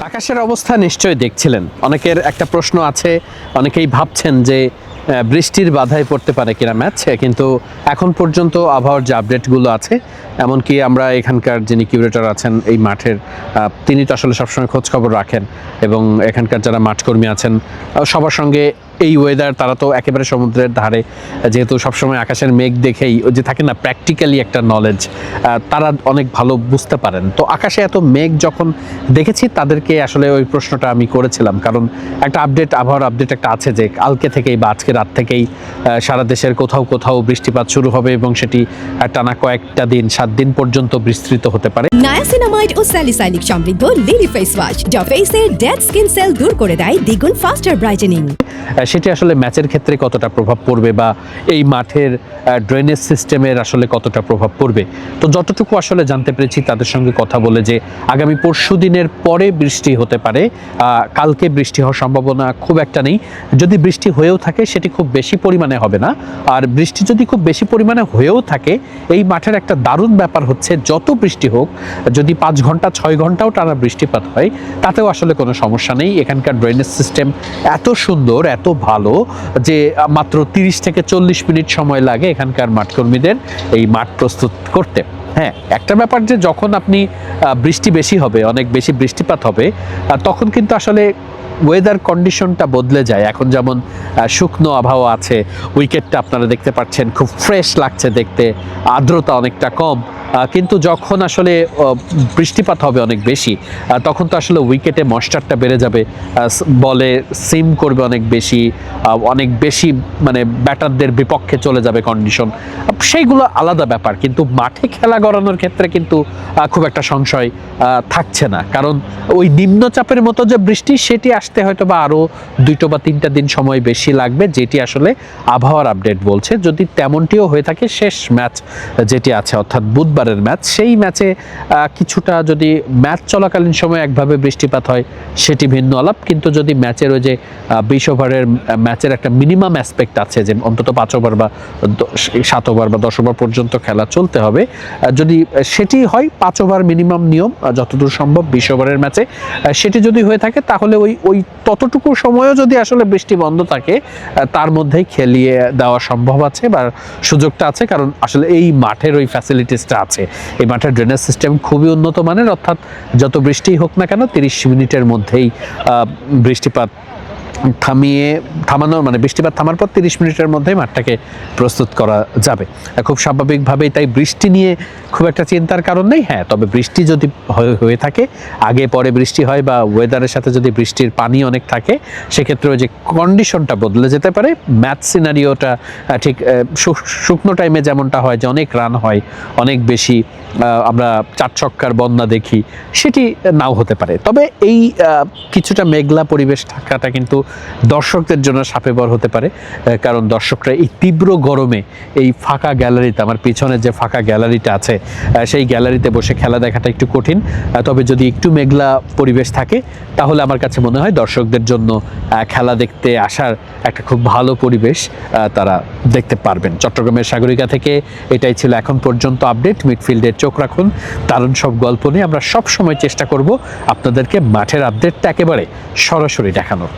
আকাশের অবস্থা নিশ্চয়ই দেখছিলেন। অনেকের একটা প্রশ্ন আছে, অনেকেই ভাবছেন যে বৃষ্টির বাধায় পড়তে পারে কিনা ম্যাচ, কিন্তু এখন পর্যন্ত আবহাওয়ার যে আপডেটগুলো আছে, এমনকি আমরা এখানকার যিনি কিউরেটর আছেন এই মাঠের, তিনি তো আসলে সবসময় খোঁজ খবর রাখেন এবং এখানকার যারা মাঠকর্মী আছেন সবার সঙ্গে এই ওয়েদার, তারা তো একেবারে সমুদ্রের ধারে, যেহেতু সবসময় আকাশের মেঘ দেখেই ওই যে থাকে না প্র্যাকটিক্যালি একটা নলেজ, তারা অনেক ভালো বুঝতে পারেন। তো আকাশে এত মেঘ যখন দেখেছি তাদেরকে আসলে ওই প্রশ্নটা আমি করেছিলাম, কারণ একটা আপডেট, আবহাওয়ার আপডেট একটা আছে যে কালকে থেকেই বা আজকে রাত থেকেই সারা দেশের কোথাও কোথাও বৃষ্টিপাত শুরু হবে এবং সেটি টানা কয়েকটা দিন, 7 দিন পর্যন্ত বিস্তৃত হতে পারে। নায়াসিনামাইড ও স্যালিসাইলিক সমৃদ্ধ লিলি ফেস ওয়াশ যা ফেসের ডেড স্কিন সেল দূর করে দেয় দ্বিগুণ ফাস্টার ব্রাইটেনিং। সেটি আসলে ম্যাচের ক্ষেত্রে কতটা প্রভাব পড়বে বা এই মাঠের ড্রেনেজ সিস্টেমের আসলে কতটা প্রভাব পড়বে, তো যতটুকু আসলে জানতে পেরেছি তাদের সঙ্গে কথা বলে, যে আগামী পরশু দিনের পরে বৃষ্টি হতে পারে। কালকে বৃষ্টি হওয়ার সম্ভাবনা খুব একটা নেই, যদি বৃষ্টি হয়েও থাকে সেটি খুব বেশি পরিমাণে হবে না। আর বৃষ্টি যদি খুব বেশি পরিমাণে হয়েও থাকে, এই মাঠের একটা দারুণ ব্যাপার হচ্ছে যত বৃষ্টি হোক, যদি 5 ঘন্টা 6 ঘন্টাও টানা বৃষ্টিপাত হয় তাতেও আসলে কোনো সমস্যা নেই। এখানকার ড্রেনেজ সিস্টেম এত সুন্দর, এত ভালো যে মাত্র 30 থেকে 40 মিনিট সময় লাগে এখানকার মাঠকর্মীদের এই মাঠ প্রস্তুত করতে। হ্যাঁ, একটা ব্যাপার যে যখন আপনি বৃষ্টি বেশি হবে, অনেক বেশি বৃষ্টিপাত হবে, তখন কিন্তু আসলে ওয়েদার কন্ডিশনটা বদলে যায়। এখন যেমন শুকনো আবহাওয়া আছে, উইকেটটা আপনারা দেখতে পাচ্ছেন খুব ফ্রেশ লাগছে দেখতে, আর্দ্রতা অনেকটা কম, কিন্তু যখন আসলে বৃষ্টিপাত হবে অনেক বেশি, তখন তো আসলে উইকেটে ময়েশ্চারটা বেড়ে যাবে, বলে সিম করবে অনেক বেশি, মানে ব্যাটারদের বিপক্ষে চলে যাবে কন্ডিশন, সেইগুলো আলাদা ব্যাপার। কিন্তু মাঠে খেলা গড়ানোর ক্ষেত্রে কিন্তু খুব একটা সংশয় থাকছে না, কারণ ওই নিম্নচাপের মতো যে বৃষ্টি সেটি আসতে হয়তো বা আরও 2টো বা 3টা দিন সময় বেশি লাগবে, যেটি আসলে আবহাওয়ার আপডেট বলছে। যদি তেমনটিও হয়ে থাকে, শেষ ম্যাচ যেটি আছে অর্থাৎ বুধবারের ম্যাচ, সেই ম্যাচে কিছুটা যদি ম্যাচ চলাকালীন সময় একভাবে বৃষ্টিপাত হয় সেটি ভিন্ন আলাপ, কিন্তু যদি ম্যাচের ওই যে 20 ওভারের ম্যাচের একটা মিনিমাম অ্যাসপেক্ট আছে যে অন্তত 5 ওভার বা 7 ওভার বা 10 ওভার পর্যন্ত খেলা চলতে হবে, যদি সেটি হয় 5 ওভার মিনিমাম নিয়ম যতদূর সম্ভব 20 ওভারের ম্যাচে, সেটি যদি হয়ে থাকে তাহলে ওই ততটুকু সময়ও যদি আসলে বৃষ্টি বন্ধ থাকে, তার মধ্যেই খেলিয়ে দেওয়া সম্ভব আছে বা সুযোগটা আছে, কারণ আসলে এই মাঠের ওই ফ্যাসিলিটিসটা আছে। এই মাঠের ড্রেনেজ সিস্টেম খুবই উন্নত মানের, অর্থাৎ যত বৃষ্টি হোক না কেন 30 মিনিটের মধ্যেই বৃষ্টিপাত থামানোর, মানে বৃষ্টিপাত থামার পর 30 মিনিটের মধ্যেই মাঠটাকে প্রস্তুত করা যাবে খুব স্বাভাবিকভাবেই। তাই বৃষ্টি নিয়ে খুব একটা চিন্তার কারণ নেই। হ্যাঁ, তবে বৃষ্টি যদি হয়ে থাকে, আগে পরে বৃষ্টি হয় বা ওয়েদারের সাথে যদি বৃষ্টির পানি অনেক থাকে, সেক্ষেত্রে ওই যে কন্ডিশনটা বদলে যেতে পারে। ম্যাচ সিনারিওটা ঠিক শুকনো টাইমে যেমনটা হয় যে অনেক রান হয়, অনেক বেশি আমরা 4 ছক্কার বন্যা দেখি, সেটি নাও হতে পারে। তবে এই কিছুটা মেঘলা পরিবেশ থাকাটা কিন্তু দর্শকদের জন্য সাপেবর হতে পারে, কারণ দর্শকরা এই তীব্র গরমে এই ফাঁকা গ্যালারিতে, আমার পিছনে যে ফাঁকা গ্যালারিটা আছে, সেই গ্যালারিতে বসে খেলা দেখাটা একটু কঠিন। তবে যদি একটু মেঘলা পরিবেশ থাকে তাহলে আমার কাছে মনে হয় দর্শকদের জন্য খেলা দেখতে আসার একটা খুব ভালো পরিবেশ তারা দেখতে পারবেন। চট্টগ্রামের সাগরিকা থেকে এটাই ছিল এখন পর্যন্ত আপডেট। মিডফিল্ডের চোখ রাখুন, দারুণ সব গল্প নিয়ে আমরা সব সময় চেষ্টা করব আপনাদেরকে মাঠের আপডেটটা একেবারে সরাসরি দেখানোর।